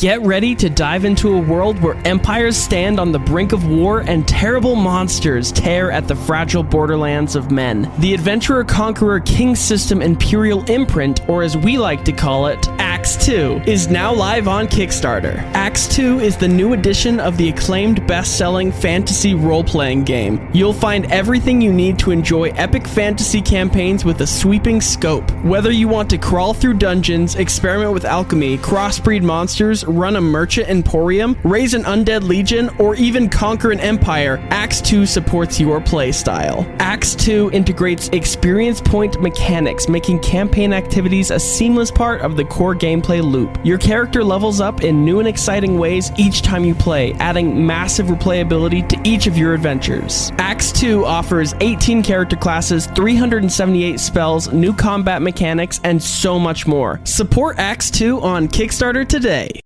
Get ready to dive into a world where empires stand on the brink of war and terrible monsters tear at the fragile borderlands of men. The Adventurer-Conqueror King System Imperial Imprint, or as we like to call it, Acts 2, is now live on Kickstarter. Acts 2 is the new edition of the acclaimed best-selling fantasy role-playing game. You'll find everything you need to enjoy epic fantasy campaigns with a sweeping scope. Whether you want to crawl through dungeons, experiment with alchemy, crossbreed monsters, run a merchant emporium, raise an undead legion, or even conquer an empire, Acts 2 supports your playstyle. Acts 2 integrates experience point mechanics, making campaign activities a seamless part of the core gameplay loop. Your character levels up in new and exciting ways each time you play, adding massive replayability to each of your adventures. Acts 2 offers 18 character classes, 378 spells, new combat mechanics, and so much more. Support Acts 2 on Kickstarter today.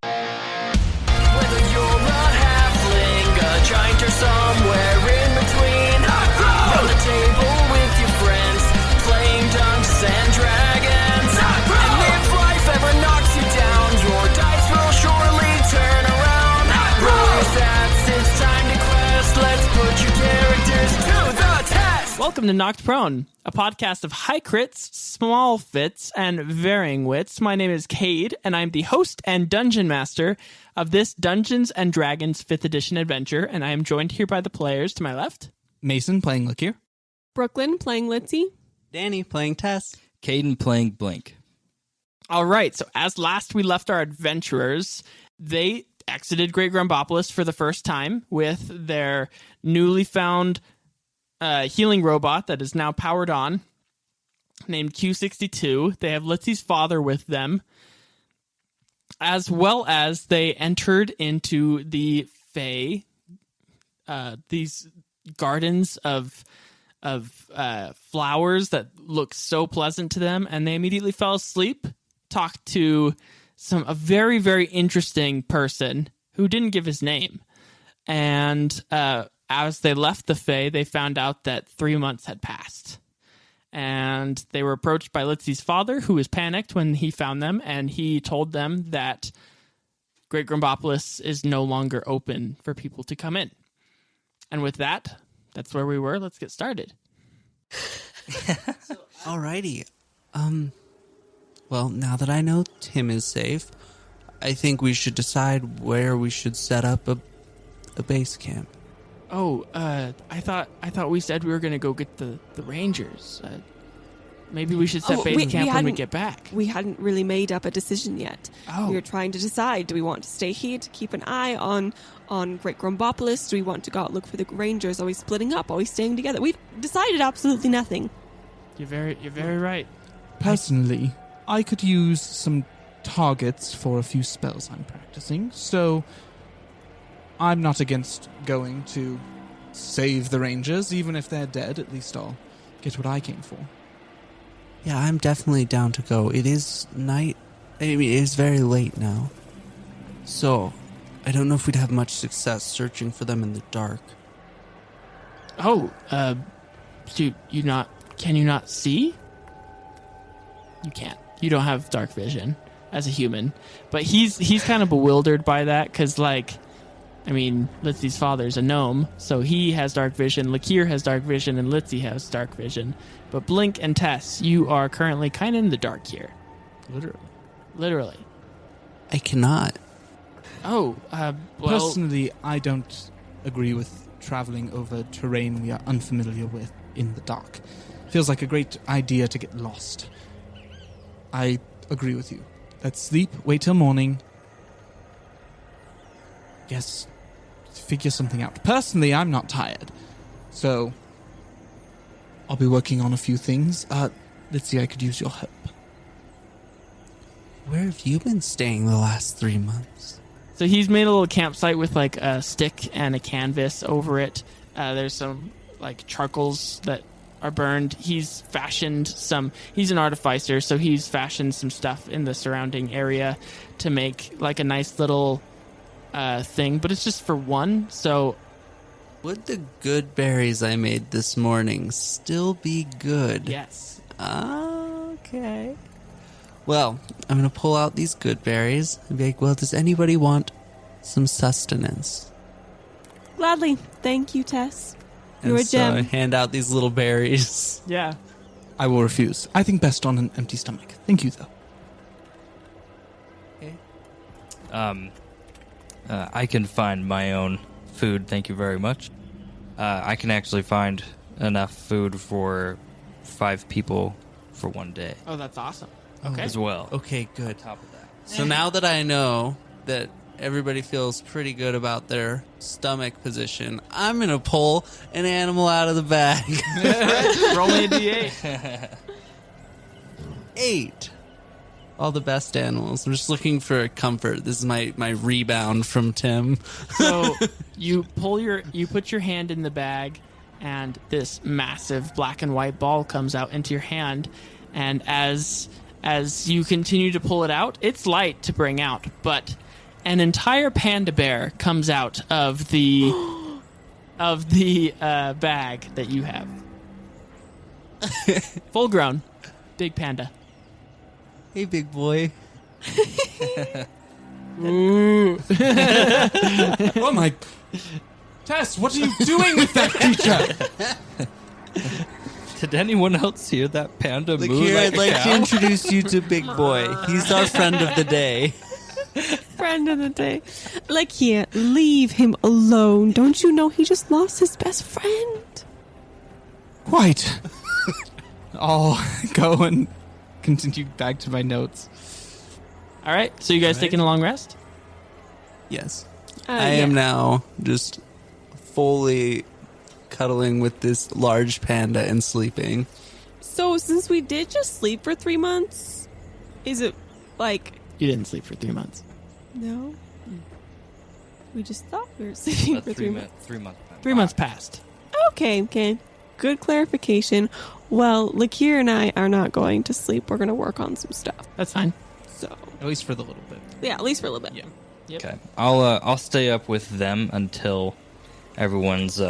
Whether you're a halfling, a giant, or somewhere in between, round the table with your friends, playing Dungeons and Dragons. And if life ever knocks you down, your dice will surely turn around. Roll your stats, it's time to quest. Let's put your characters to the test. Welcome to Knocked Prone, a podcast of high crits, small fits, and varying wits. My name is Cade, and I'm the host and dungeon master of this Dungeons & Dragons 5th edition adventure, and I am joined here by the players to my left. Mason playing Lakir. Brooklyn playing Litzy. Danny playing Tess. Caden playing Blink. All right, so as last we left our adventurers, they exited Great Grumbopolis for the first time with their newly found healing robot that is now powered on, named Q62. They have Litzy's father with them, as well as they entered into the Fae, these gardens of flowers that look so pleasant to them, and they immediately fell asleep, talked to a very, very interesting person who didn't give his name, and as they left the Fae, they found out that 3 months had passed. And they were approached by Litzy's father, who was panicked when he found them, and he told them that Great Grumbopolis is no longer open for people to come in. And with that, that's where we were. Let's get started. Alrighty. Well, now that I know Tim is safe, I think we should decide where we should set up a base camp. Oh, I thought we said we were going to go get the Rangers. Maybe we should set base camp when we get back. We hadn't really made up a decision yet. Oh. We were trying to decide, do we want to stay here to keep an eye on Great Grumbopolis? Do we want to go out look for the Rangers? Are we splitting up? Are we staying together? We've decided absolutely nothing. You're very right. Personally, I could use some targets for a few spells I'm practicing, so I'm not against going to save the Rangers. Even if they're dead, at least I'll get what I came for. Yeah, I'm definitely down to go. It is night. I mean, it is very late now. So, I don't know if we'd have much success searching for them in the dark. Oh, can you not see? You can't. You don't have dark vision as a human. But he's kind of bewildered by that, because, Litzy's father's a gnome, so he has dark vision, Lakir has dark vision, and Litzy has dark vision. But Blink and Tess, you are currently kind of in the dark here. Literally. I cannot. Oh, Personally, I don't agree with traveling over terrain we are unfamiliar with in the dark. Feels like a great idea to get lost. I agree with you. Let's sleep, wait till morning. Yes, figure something out. Personally, I'm not tired, so I'll be working on a few things. Let's see, I could use your help. Where have you been staying the last 3 months? So he's made a little campsite with a stick and a canvas over it. There's some charcoals that are burned. He's an artificer, so he's fashioned some stuff in the surrounding area to make a nice little thing, but it's just for one, so... Would the good berries I made this morning still be good? Yes. Okay. Well, I'm going to pull out these good berries and be like, well, does anybody want some sustenance? Gladly. Thank you, Tess. And You're a so I gem. hand out these little berries. Yeah. I will refuse. I think best on an empty stomach. Thank you, though. I can find my own food, thank you very much. I can actually find enough food for 5 people for one day Oh, that's awesome. Okay. as well. Okay, good. On top of that. So now that I know that everybody feels pretty good about their stomach position, I'm going to pull an animal out of the bag. Roll me a d8. 8. All the best animals. I'm just looking for comfort. This is my rebound from Tim. So you put your hand in the bag, and this massive black and white ball comes out into your hand. And as you continue to pull it out, it's light to bring out, but an entire panda bear comes out of the bag that you have. Full grown, big panda. Hey, big boy. Oh my... Tess, what are you doing with that creature? Did anyone else hear that panda Look moo here, like I'd a like cow? to introduce you to Big Boy. He's our friend of the day. Friend of the day. Like, here, leave him alone. Don't you know he just lost his best friend? Quite. I'll go and continue back to my notes. All right, so you guys taking a long rest? Yes. Uh, I am now just fully cuddling with this large panda and sleeping. So, since we did just sleep for 3 months, is it like... You didn't sleep for 3 months. No? We just thought we were sleeping A for 3 months. 3 month. 3 months passed. Okay. Good clarification. Well, Lakir and I are not going to sleep. We're going to work on some stuff. That's fine. So, At least for the little bit. yeah, at least for a little bit. Yeah. Yep. Okay, I'll stay up with them until everyone's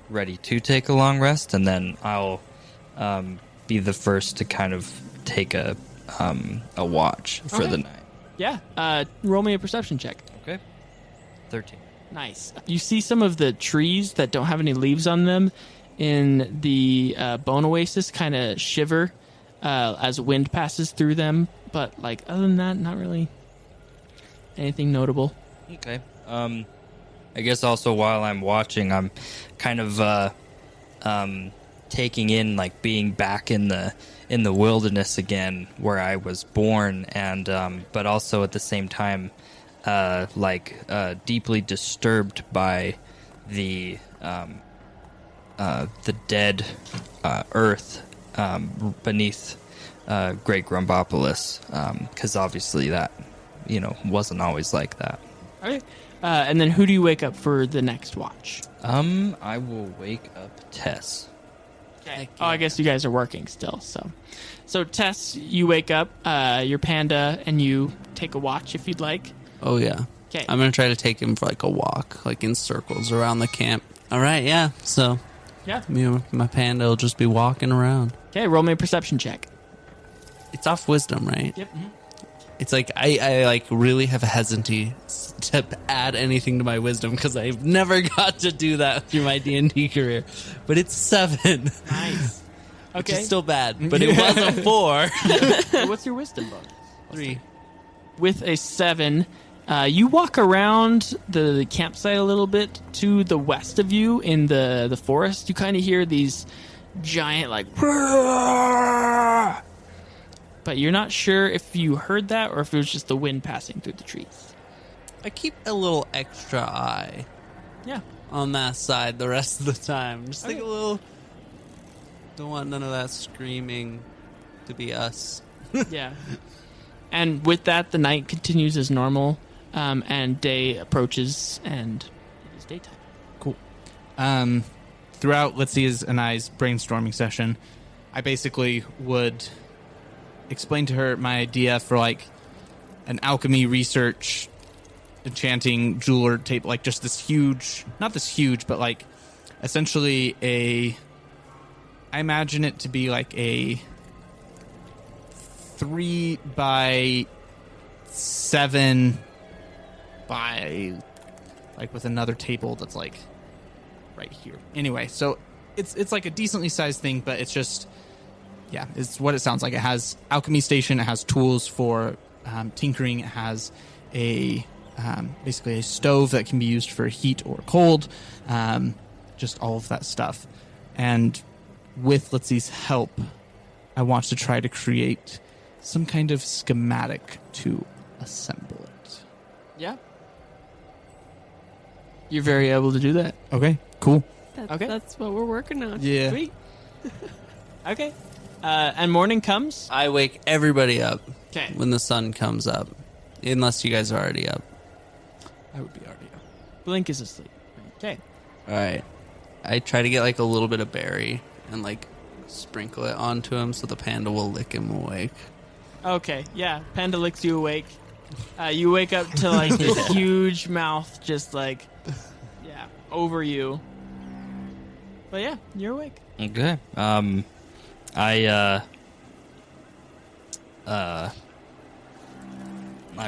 ready to take a long rest, and then I'll be the first to kind of take a watch for Okay. the night. Yeah. Roll me a perception check. Okay, 13. Nice. You see some of the trees that don't have any leaves on them in the Bone Oasis kind of shiver as wind passes through them, but like other than that, not really anything notable. Okay. I guess also while I'm watching, I'm kind of taking in like being back in the wilderness again, where I was born, and but also at the same time, deeply disturbed by the dead earth beneath Great Grumbopolis, because obviously that wasn't always like that. Okay. And then who do you wake up for the next watch? I will wake up Tess. Okay. Oh, I guess you guys are working still. So Tess, you wake up, your panda, and you take a watch if you'd like. Oh, yeah. Okay. I'm going to try to take him for like a walk, like in circles around the camp. All right, yeah. So, Yeah. my panda will just be walking around. Okay. Roll me a perception check. It's off wisdom, right? Yep. It's like I like really have a hesitancy to add anything to my wisdom because I've never got to do that through my D&D career. But it's 7. Nice. Which Okay. is still bad, but it was a 4. So what's your wisdom bonus? 3. With a 7, you walk around the campsite a little bit to the west of you in the forest. You kind of hear these giant like, but you're not sure if you heard that or if it was just the wind passing through the trees. I keep a little extra eye Yeah. on that side the rest of the time. Just like Okay. a little. Don't want none of that screaming to be us. Yeah. And with that, the night continues as normal, and day approaches, and it is daytime. Cool. Throughout Litzia's and I's brainstorming session, I basically would explain to her my idea for like an alchemy research enchanting jeweler tape, like just this huge, not this huge, but like essentially I imagine it to be like a 3 by 7 by like with another table that's like right here. Anyway, so it's like a decently sized thing, but it's just it's what it sounds like. It has alchemy station. It has tools for tinkering. It has a basically a stove that can be used for heat or cold. Just all of that stuff. And with Litsy's help, I want to try to create some kind of schematic to assemble it. Yeah. You're very able to do that. Okay, cool. Okay. That's what we're working on. Yeah. Sweet. Okay. And morning comes. I wake everybody up Okay. when the sun comes up, unless you guys are already up. I would be already up. Blink is asleep. Okay. All right. I try to get like a little bit of berry and like sprinkle it onto him so the panda will lick him awake. Okay. Yeah. Panda licks you awake. You wake up to like this huge mouth just like, over you. But yeah, you're awake. Okay. I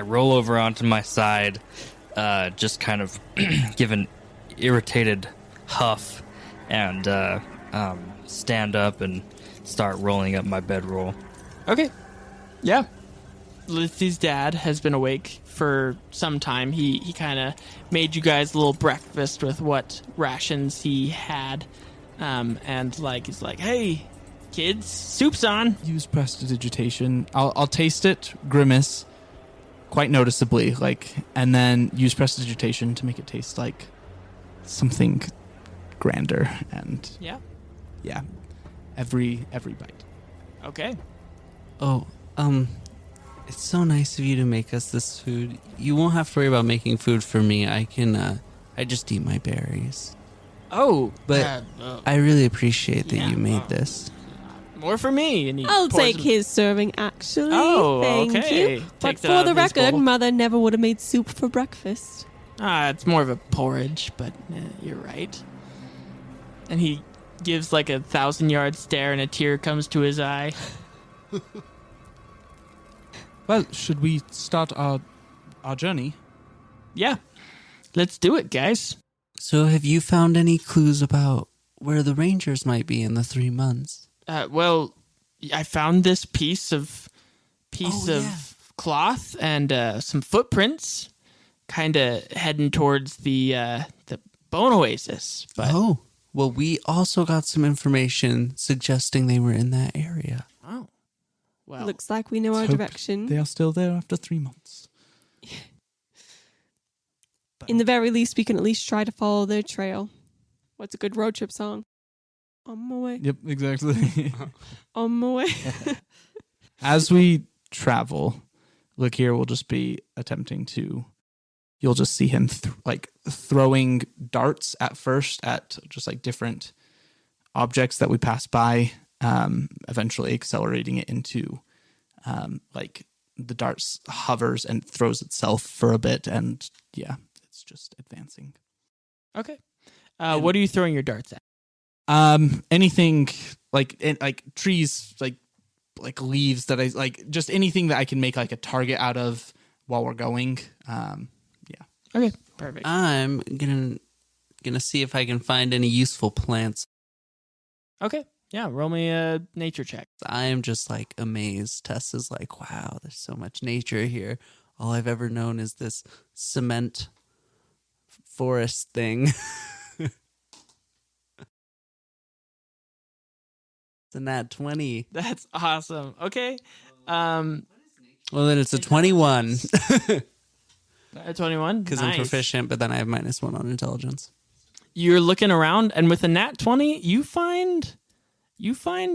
roll over onto my side, just kind of give an irritated huff, and stand up and start rolling up my bedroll. Okay. Yeah. Litsy's dad has been awake for some time. He kind of made you guys a little breakfast with what rations he had. And like he's like, "Hey, kids, soup's on." Use prestidigitation. I'll taste it, grimace, quite noticeably, like, and then use prestidigitation to make it taste like something grander. And Yeah. every bite. Okay. Oh, it's so nice of you to make us this food. You won't have to worry about making food for me. I can, I just eat my berries. Oh, But I really appreciate that you made this. more for me. And he I'll pours take him- his serving, actually. Oh, Thank okay. you. Take But that for out the of his record, bowl. Mother never would have made soup for breakfast. It's more of a porridge, but you're right. And he gives like a 1,000-yard stare, and a tear comes to his eye. Well, should we start our journey? Yeah, let's do it, guys. So have you found any clues about where the rangers might be in the 3 months? Well, I found this piece of yeah. cloth and some footprints, kind of heading towards the Bone Oasis. But Oh, well, we also got some information suggesting they were in that area. oh, well, Looks like we know our Let's hope direction. They are still there after 3 months. In the very least, we can at least try to follow their trail. What's a good road trip song? On my way. Yep, exactly. On my way. As we travel, look here, will just be attempting to. You'll just see him throwing darts at first at just like different objects that we pass by, eventually accelerating it into like the darts hovers and throws itself for a bit, and it's just advancing. okay. What are you throwing your darts at? Anything like trees, like leaves that I like, just anything that I can make like a target out of while we're going. Okay, perfect. I'm gonna see if I can find any useful plants. Okay, yeah, roll me a nature check. I am just like amazed. Tess is like, wow, there's so much nature here. All I've ever known is this cement forest thing. It's a nat 20. That's awesome. Okay. Well, then it's a 21 21. because Nice. I'm proficient, but then I have -1 on intelligence. You're looking around, and with a nat 20, you find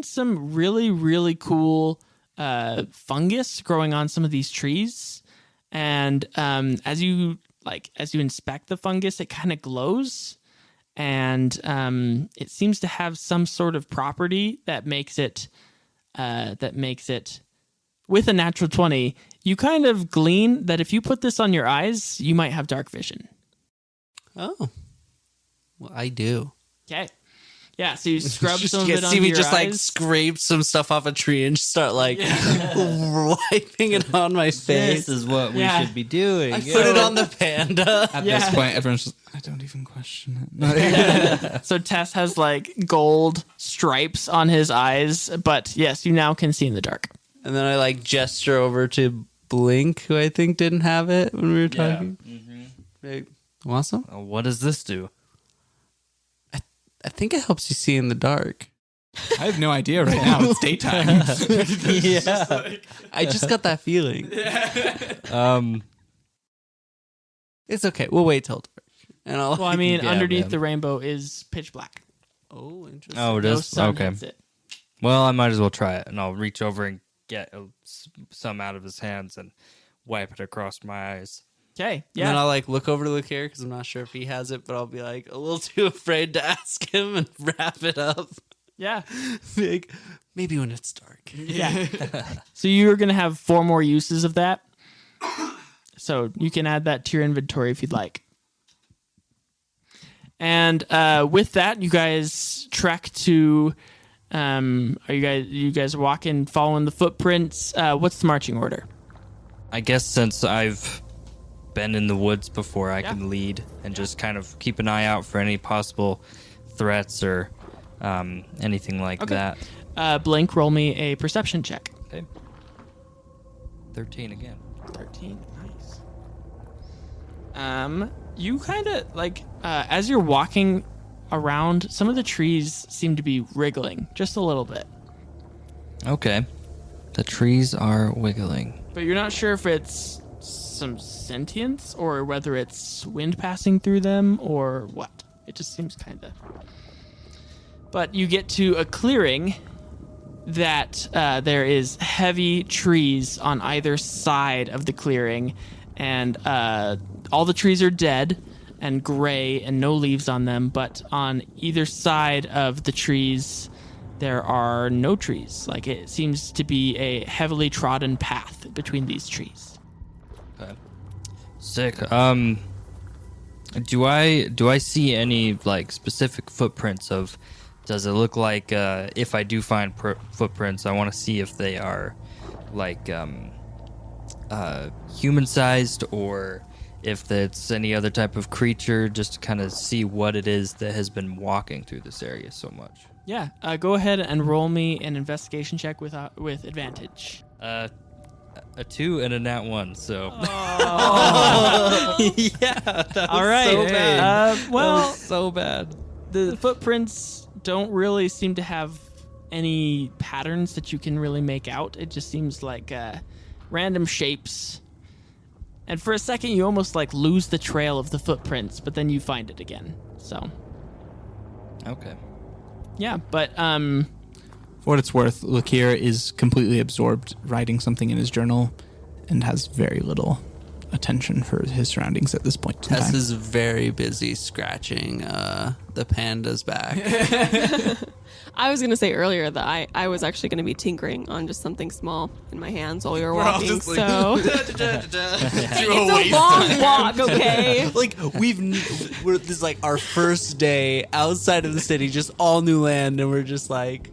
some really, really cool fungus growing on some of these trees. And as you inspect the fungus, it kind of glows, and it seems to have some sort of property that makes it with a natural 20, you kind of glean that if you put this on your eyes, you might have dark vision. Oh. Well, I do. Okay. Yeah, so you scrub some of You it guys onto see me your just like eyes. scrape some stuff off a tree and just start like wiping it on my face. This is what we Yeah. should be doing. Put it on the panda. At Yeah. this point, everyone's just, I don't even question it. So Tess has like gold stripes on his eyes, but yes, you now can see in the dark. And then I like gesture over to Blink, who I think didn't have it when we were talking. Right. Want some? What does this do? I think it helps you see in the dark. I have no idea right now. It's daytime. Yeah. I just got that feeling. It's okay. We'll wait till dark. And I'll Well, I mean, Yeah, underneath man. the rainbow is pitch black. Oh, interesting. Oh, it No is? sun Okay. hits it. Well, I might as well try it, and I'll reach over and get some out of his hands and wipe it across my eyes. Okay, And then yeah. I'll like look over to Lucaire because I'm not sure if he has it, but I'll be like a little too afraid to ask him and wrap it up. Yeah. Be like, maybe when it's dark. Yeah. So you're going to have 4 more uses of that. So you can add that to your inventory if you'd like. And with that, you guys trek to. Are you guys walking, following the footprints? What's the marching order? I guess since I've been in the woods before, I Yeah. can lead and just kind of keep an eye out for any possible threats or anything like Okay. that. Blink, roll me a perception check. Okay. 13 again. 13. Nice. You kind of like as you're walking around, some of the trees seem to be wriggling just a little bit, Okay. The trees are wiggling. but you're not sure if it's some sentience or whether it's wind passing through them or what. It just seems kind of. But you get to a clearing that there is heavy trees on either side of the clearing, and all the trees are dead and gray and no leaves on them, but on either side of the trees there are no trees. Like, it seems to be a heavily trodden path between these trees. Okay. Sick. Do I see any like specific footprints of? Does it look like if I do find footprints, I want to see if they are like human-sized or if it's any other type of creature, just to kind of see what it is that has been walking through this area so much. Yeah, go ahead and roll me an investigation check with advantage. A 2 and a nat 1, so. Yeah. That All right. so bad. Well, so bad. the footprints don't really seem to have any patterns that you can really make out. It just seems like random shapes. And for a second, you almost like lose the trail of the footprints, but then you find it again. So, Okay. yeah, but For what it's worth, Lakir is completely absorbed writing something in his journal and has very little attention for his surroundings at this point in Tess time. is very busy scratching the panda's back. I was going to say earlier that I was actually going to be tinkering on just something small in my hands while we were walking. So it's a long walk, okay? Like this is like our first day outside of the city, just all new land, and we're just like,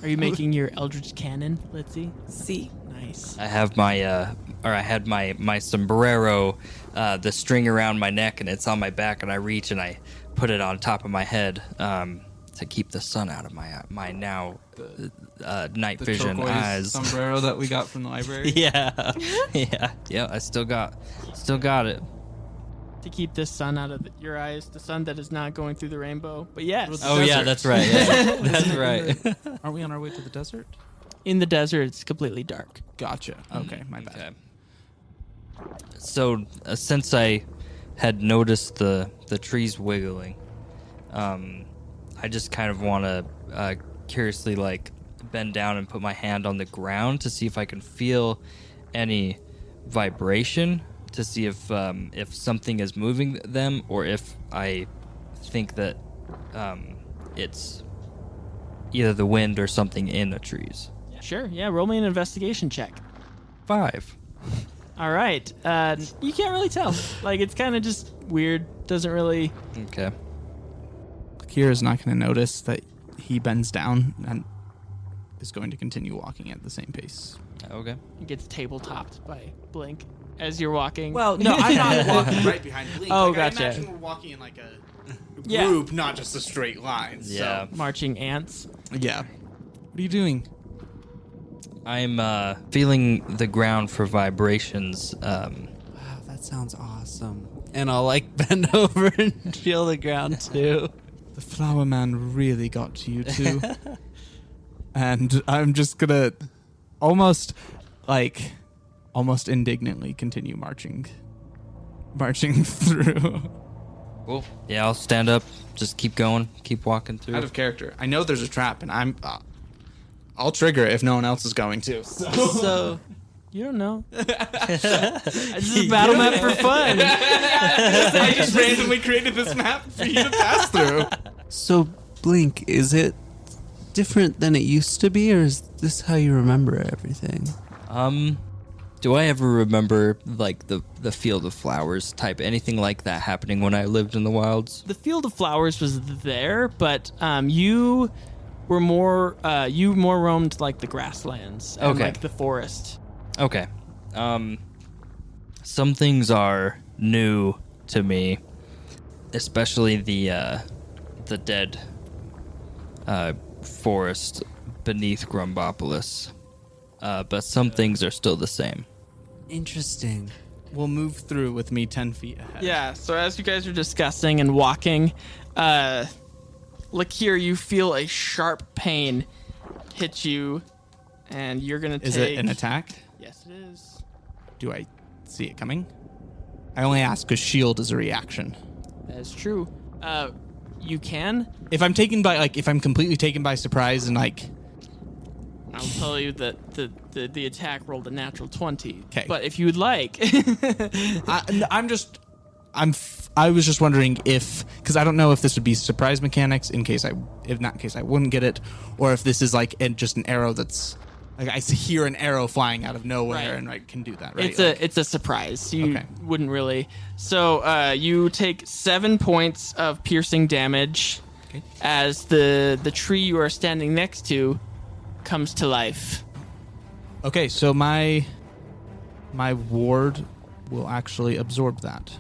are you making your Eldritch Cannon, Litzy? See. Nice. I have I had my sombrero, the string around my neck, and it's on my back, and I reach and I put it on top of my head to keep the sun out of my now night vision eyes. sombrero that we got from the library. Yeah, yeah. I still got it. To keep the sun out of your eyes, the sun that is not going through the rainbow. But yes, Oh yeah, that's right. Yeah. That's right. Aren't we on our way to the desert? in the desert, it's completely dark. Gotcha. Okay, my bad. Okay. So since I had noticed the trees wiggling, I just kind of want to curiously like bend down and put my hand on the ground to see if I can feel any vibration, to see if something is moving them, or if I think that it's either the wind or something in the trees. Sure, yeah, roll me an investigation check. 5. All right. You can't really tell. Like, it's kind of just weird. Doesn't really... Okay. here is not going to notice that he bends down and is going to continue walking at the same pace. Okay. It gets tabletopped by Blink as you're walking. Well, no, I'm not walking right behind Blink. Oh, like, gotcha. I imagine we're walking in like a Yeah. group, not just a straight line. Yeah. Marching ants. So, yeah. What are you doing? I'm feeling the ground for vibrations. Wow, that sounds awesome. And I'll like bend over and feel the ground too. The flower man really got to you too. And I'm just gonna almost indignantly continue marching through. Cool. Yeah, I'll stand up. Just keep going. Keep walking through. Out of character. I know there's a trap, and I'll trigger it if no one else is going to. So You don't know. This is a battle map for fun. I just randomly created this map for you to pass through. So, Blink, is it different than it used to be, or is this how you remember everything? Do I ever remember like the Field of Flowers type, anything like that happening when I lived in the wilds? The Field of Flowers was there, but you were more roamed like the grasslands and Okay. like the forest. Okay. Some things are new to me, especially the dead forest beneath Grumbopolis. But some things are still the same. Interesting. We'll move through with me 10 feet ahead. Yeah, so as you guys are discussing and walking, Lakir, you feel a sharp pain hit you, and you're going to take... Is it an attack? Yes, it is. Do I see it coming? I only ask because shield is a reaction. That is true. You can. If I'm completely taken by surprise and like... I'll tell you that the attack rolled a natural 20. 'Kay. But if you would like... I was just wondering if, because I don't know if this would be surprise mechanics in case I wouldn't get it, or if this is like just an arrow that's like I hear an arrow flying out of nowhere Right. and I can do that, right? It's a surprise. You Okay. wouldn't really. So you take 7 points of piercing damage Okay. as the tree you are standing next to comes to life. Okay, so my ward will actually absorb that.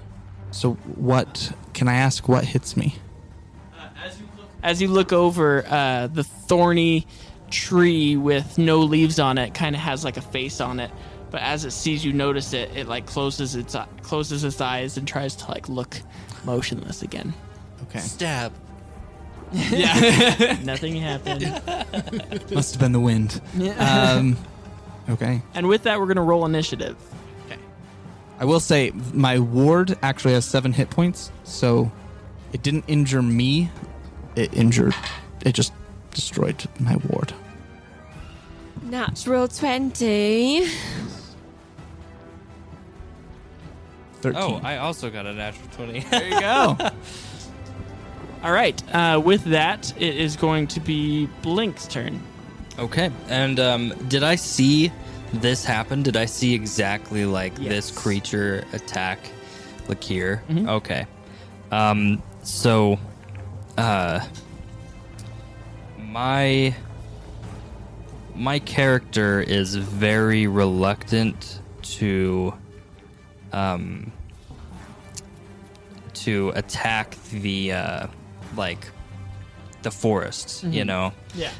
So what can I ask? What hits me? As you look over, the thorny tree with no leaves on it kind of has like a face on it. But as it sees you notice it, it like closes its eyes and tries to like look motionless again. Okay. Stab. Yeah, nothing happened. Must have been the wind. Okay. And with that, we're gonna roll initiative. I will say my ward actually has 7 hit points, so it didn't injure me. It just destroyed my ward. Natural 20. 13. Oh, I also got a natural 20. There you go. All right. With that, it is going to be Blink's turn. Okay. And did I see this happen? Did I see exactly like this creature attack Lakir? Mhm. Okay. So my character is very reluctant to attack the the forests, you know. Yeah.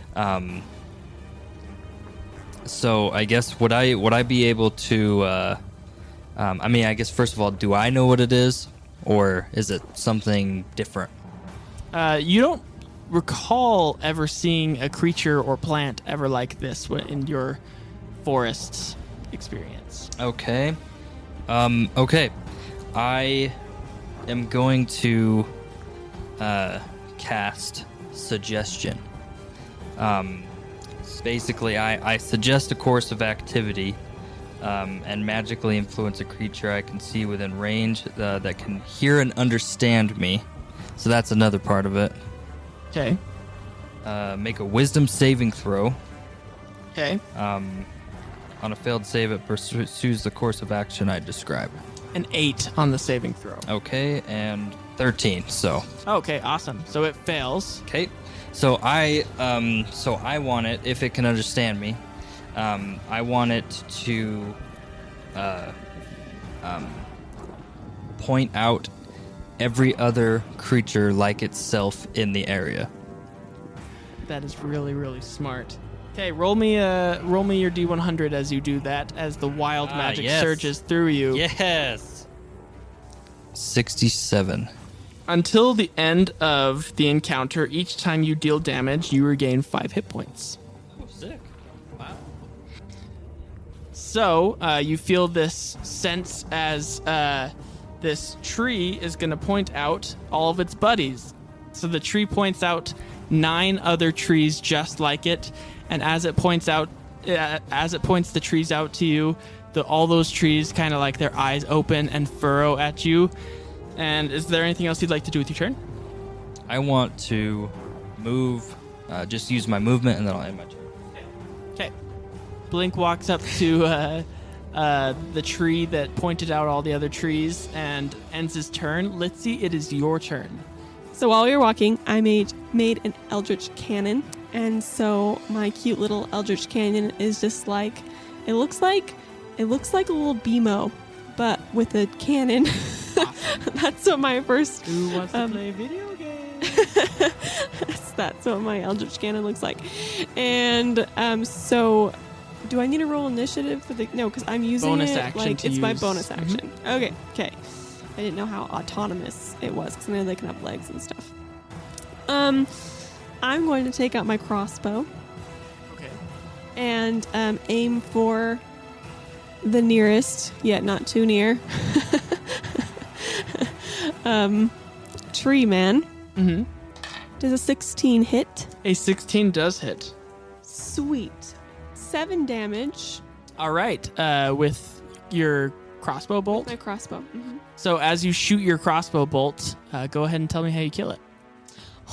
So I guess would I be able to? I mean, I guess first of all, do I know what it is, or is it something different? You don't recall ever seeing a creature or plant ever like this in your forest experience. Okay. Okay. I am going to cast suggestion. Basically, I suggest a course of activity and magically influence a creature I can see within range that can hear and understand me. So that's another part of it. Okay. Make a wisdom saving throw. Okay. On a failed save, it pursues the course of action I describe. An 8 on the saving throw. Okay, and 13. So Okay, awesome. So it fails. okay. So I want it, if it can understand me. I want it to point out every other creature like itself in the area. That is really, really smart. Okay, roll me your D100 as you do that, as the wild magic yes. surges through you. Yes. 67. Until the end of the encounter, each time you deal damage, you regain 5 hit points. Oh, sick. Wow. So, you feel this sense as this tree is going to point out all of its buddies. So the tree points out 9 other trees just like it, and as it points the trees out to you, all those trees kind of like their eyes open and furrow at you. And is there anything else you'd like to do with your turn? I want to move, just use my movement, and then I'll end my turn. Okay. Blink walks up to the tree that pointed out all the other trees and ends his turn. Litzy, it is your turn. So while we were walking, I made an eldritch cannon, and so my cute little eldritch cannon is just like it looks like a little BMO, but with a cannon. That's what my first. Who wants to play video games? That's what my eldritch cannon looks like, and so. Do I need to roll initiative for the? No, because I'm using bonus it action like to it's my use. bonus action. Okay. I didn't know how autonomous it was because I know they can have legs and stuff. I'm going to take out my crossbow. Okay. And aim for the nearest, yet not too near, tree man. Mm-hmm. Does a 16 hit? A 16 does hit. Sweet. 7 damage. All right. With your crossbow bolt. My crossbow. Mm-hmm. So as you shoot your crossbow bolt, go ahead and tell me how you kill it.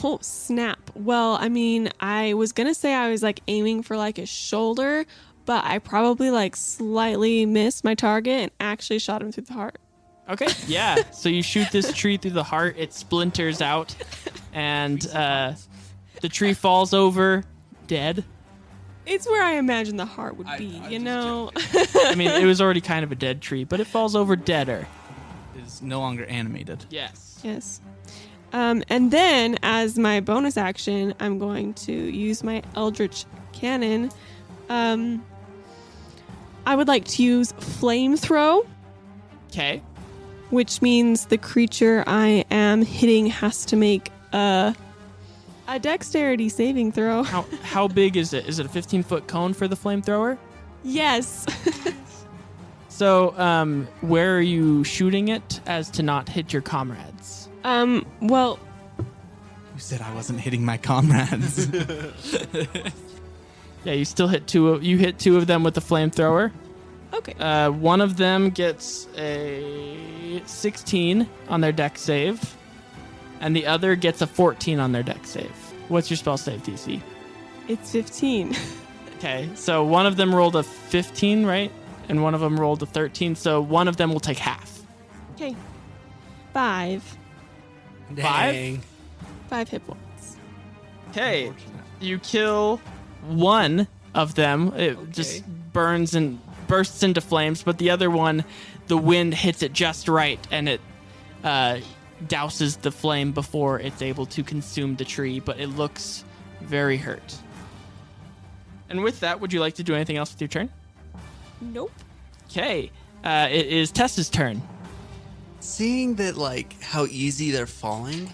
Oh, snap. Well, I mean, I was going to say I was like aiming for like a shoulder, but I probably like slightly missed my target and actually shot him through the heart. Okay. Yeah. So you shoot this tree through the heart. It splinters out, and the tree falls over, dead. It's where I imagine the heart would be, you know? I mean, it was already kind of a dead tree, but it falls over deader. It is no longer animated. Yes. Yes. And then, as my bonus action, I'm going to use my Eldritch Cannon. I would like to use Flame Throw, Okay. which means the creature I am hitting has to make a dexterity saving throw. How big is it? Is it a 15-foot cone for the flamethrower? Yes. So, where are you shooting it as to not hit your comrades? Well, You said I wasn't hitting my comrades. Yeah, you still hit you hit 2 of them with the flamethrower. okay. One of them gets a 16 on their dex save, and the other gets a 14 on their dex save. What's your spell save, DC? It's 15. Okay, so one of them rolled a 15, right? And one of them rolled a 13, so one of them will take half. Okay. 5. Dang. 5 hit points. Okay, you kill one of them. It just burns and bursts into flames, but the other one, the wind hits it just right, and it douses the flame before it's able to consume the tree, but it looks very hurt. And with that, would you like to do anything else with your turn? Nope. Okay, it is Tessa's turn. Seeing that, like, how easy they're falling,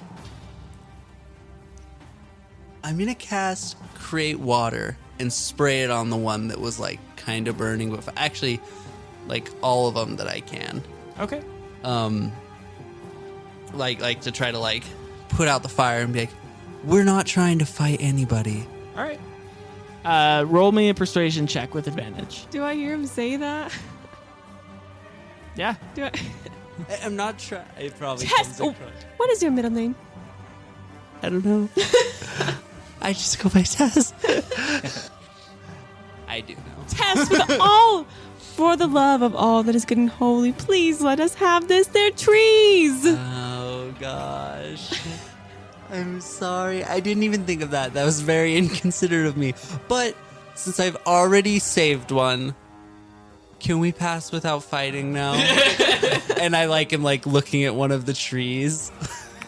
I'm gonna cast Create Water and spray it on the one that was, like, kind of burning, but actually, like, all of them that I can. Okay. Like to try to, like, put out the fire and be like, we're not trying to fight anybody. All right. Roll me a persuasion check with advantage. Do I hear him say that? Yeah. Do I? I'm not trying. It probably Tess! comes Oh, across. what is your middle name? I don't know. I just go by Tess. I do know. Tess, for the love of all that is good and holy, please let us have this. They're trees. Okay. gosh. I'm sorry. I didn't even think of that. That was very inconsiderate of me. But since I've already saved one, can we pass without fighting now? And I am looking at one of the trees.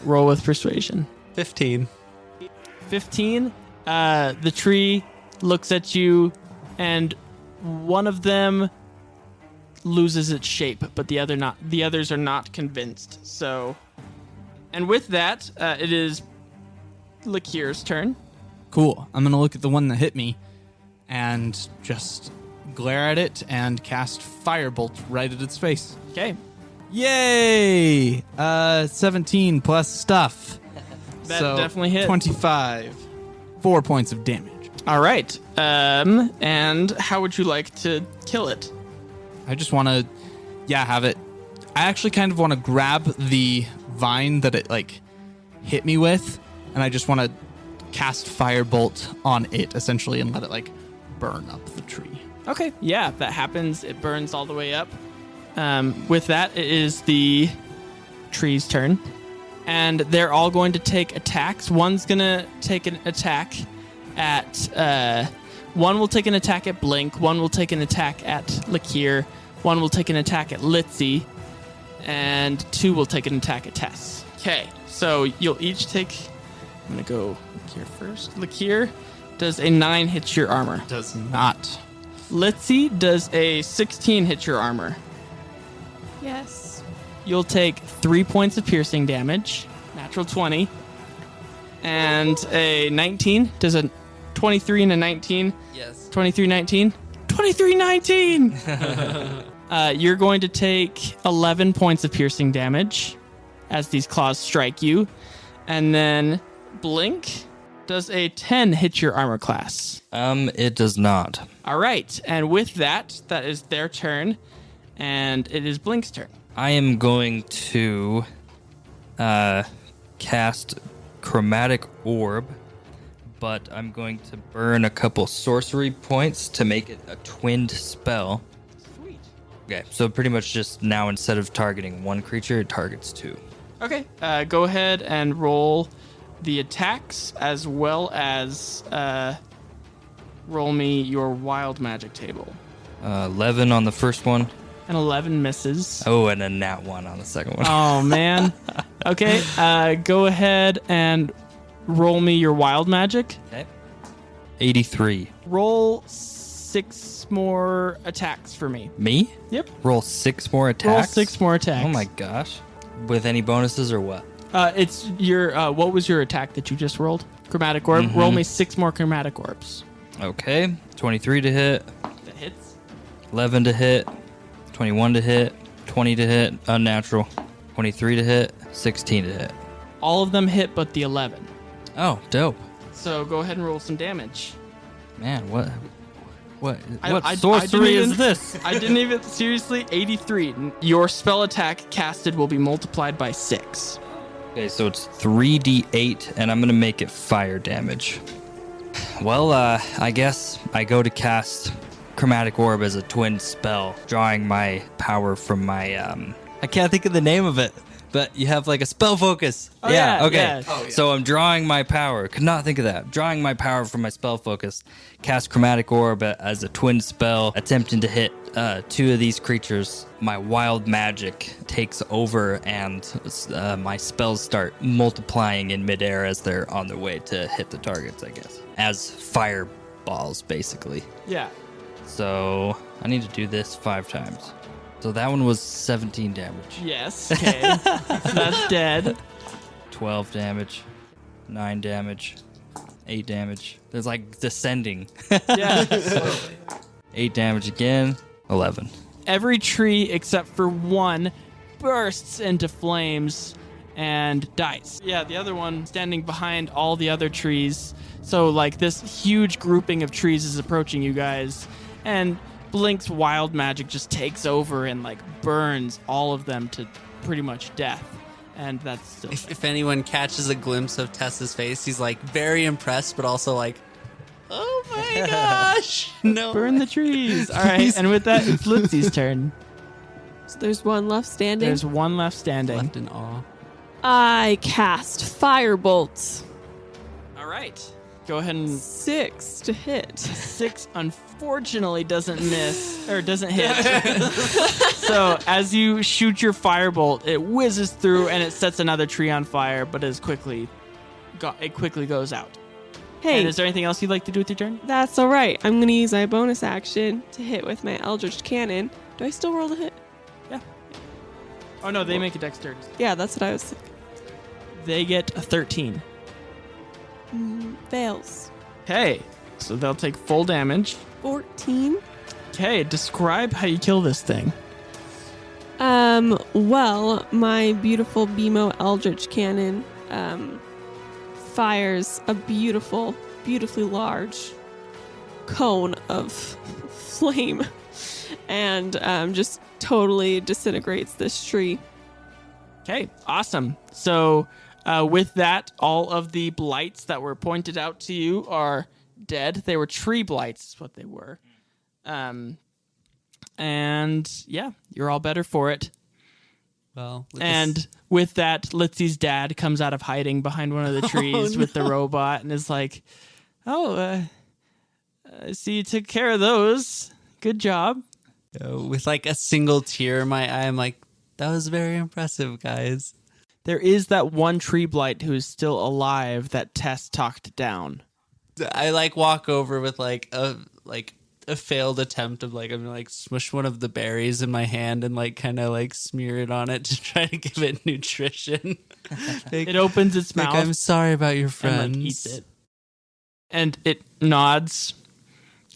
Roll with persuasion. 15. 15. The tree looks at you, and one of them loses its shape, but the others are not convinced. So, and with that, it is Lakir's turn. Cool. I'm gonna look at the one that hit me and just glare at it and cast Firebolt right at its face. Okay. Yay! 17 plus stuff. That definitely hit. 25. 4 points of damage. All right. And how would you like to kill it? I just want to, have it. I actually kind of want to grab the vine that it hit me with, and I just want to cast Firebolt on it essentially and let it burn up the tree. Okay. Yeah, that happens. It burns all the way up. With that, it is the tree's turn. And they're all going to take attacks. One's going to take an attack at... one will take an attack at Blink. One will take an attack at Lakir. One will take an attack at Litzy. And two will take an attack at Tess. Okay, so you'll each take... I'm going to go Lakir first. Lakir does a 9 hit your armor. Does not. Litzy does a 16 hit your armor. Yes. You'll take 3 points of piercing damage, natural 20, and a 19. Does a 23 and a 19? Yes. 23, 19? 23, 19! You're going to take 11 points of piercing damage as these claws strike you. And then Blink does a 10 hit your armor class. It does not. All right. And with that, that is their turn. And it is Blink's turn. I am going to cast Chromatic Orb, but I'm going to burn a couple sorcery points to make it a twinned spell. Sweet. Okay, so pretty much just now instead of targeting one creature, it targets two. Okay. Go ahead and roll the attacks as well as roll me your wild magic table. 11 on the first one. An 11 misses. Oh, and a nat 1 on the second one. Oh, man. Okay. Go ahead and roll me your wild magic. Okay. 83. Roll 6 more attacks for me. Me? Yep. Roll 6 more attacks? Roll 6 more attacks. Oh my gosh. With any bonuses or what? It's your, what was your attack that you just rolled? Chromatic Orb. Mm-hmm. Roll me 6 more Chromatic Orbs. Okay. 23 to hit. That hits. 11 to hit. 21 to hit. 20 to hit. Unnatural. 23 to hit. 16 to hit. All of them hit but the 11. Oh, dope. So go ahead and roll some damage. Man, what I sorcery didn't is even- this? I didn't even, seriously, 83. Your spell attack casted will be multiplied by 6. Okay, so it's 3d8, and I'm going to make it fire damage. Well, I guess I go to cast Chromatic Orb as a twin spell, drawing my power from my, I can't think of the name of it, but you have like a spell focus. Oh, yeah, okay. yeah. Oh, yeah. So I'm drawing my power. Could not think of that. Drawing my power from my spell focus. Cast Chromatic Orb as a twin spell, attempting to hit 2 of these creatures. My wild magic takes over, and my spells start multiplying in midair as they're on their way to hit the targets, I guess. As fireballs, basically. Yeah. So I need to do this 5 times. So that one was 17 damage. Yes. Okay. So that's dead. 12 damage. 9 damage. 8 damage. There's like descending. Yeah. 8 damage again. 11. Every tree except for one bursts into flames and dies. Yeah, the other one standing behind all the other trees. So like this huge grouping of trees is approaching you guys, and Blink's wild magic just takes over and like burns all of them to pretty much death. And that's still If anyone catches a glimpse of Tessa's face, he's like very impressed, but also like, oh my gosh, no. burn the trees. All right, and with that, it's Litzy's turn. So there's one left standing. There's one left standing. Left in awe. I cast Firebolt. All right. Go ahead and 6 to hit. 6 unfortunately doesn't miss or doesn't hit. So as you shoot your firebolt, it whizzes through and it sets another tree on fire, but it quickly goes out. Hey, And is there anything else you'd like to do with your turn? that's all right. I'm going to use my bonus action to hit with my Eldritch Cannon. Do I still roll to hit? Yeah. Oh no, they make a dexterity. Yeah, that's what I was thinking. They get a 13. Fails. Okay, so they'll take full damage. 14. Okay, describe how you kill this thing. Well, my beautiful BMO Eldritch Cannon fires a beautifully large cone of flame and just totally disintegrates this tree. Okay, awesome. So with that, all of the blights that were pointed out to you are dead. They were tree blights is what they were. And yeah, you're all better for it. Well, With that, Litsy's dad comes out of hiding behind one of the trees with the robot and is like, I see you took care of those. Good job. with like a single tear in my eye, I'm like, that was very impressive, guys. There is that one tree blight who is still alive that Tess talked down. I like walk over with like a failed attempt of like I'm gonna like smush one of the berries in my hand and like kind of like smear it on it to try to give it nutrition. It opens its Like, mouth. I'm sorry about your friends. And like eats it. And it nods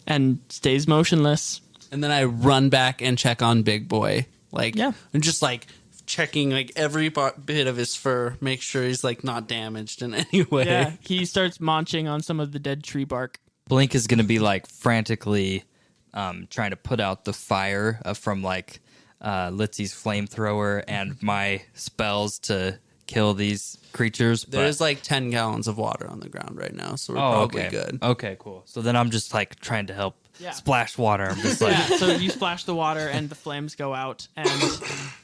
and stays motionless. And then I run back and check on Big Boy. Like, Yeah. I'm just like checking like every bit of his fur, make sure he's like not damaged in any way. Yeah, he starts munching on some of the dead tree bark. Blink is going to be like frantically trying to put out the fire from like Litsy's flamethrower and my spells to kill these creatures. There's like 10 gallons of water on the ground right now, so we're probably okay. good. Okay, cool. So then I'm just like trying to help Yeah. splash water. I'm just like, Yeah, so you splash the water and the flames go out, and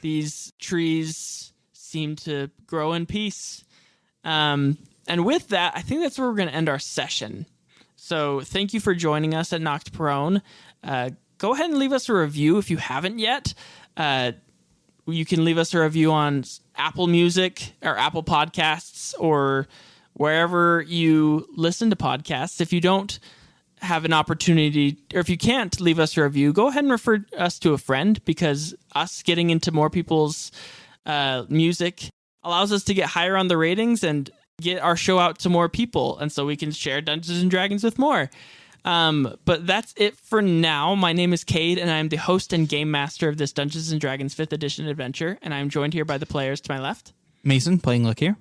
these trees seem to grow in peace. And with that, I think that's where we're going to end our session. So thank you for joining us at Knocked Prone. Go ahead and leave us a review if you haven't yet. You can leave us a review on Apple Music or Apple Podcasts or wherever you listen to podcasts. If you don't have an opportunity, or if you can't leave us a review, go ahead and refer us to a friend, because us getting into more people's music allows us to get higher on the ratings and get our show out to more people, and so we can share Dungeons and Dragons with more. But that's it for now. My name is Cade, and I'm the host and game master of this Dungeons and Dragons 5th edition adventure, and I'm joined here by the players to my left. Mason playing Look Here.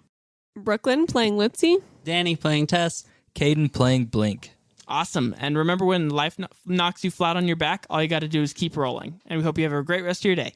Brooklyn playing Litzy. Danny playing Tess. Caden playing Blink. Awesome. And remember, when life knocks you flat on your back, all you got to do is keep rolling. And we hope you have a great rest of your day.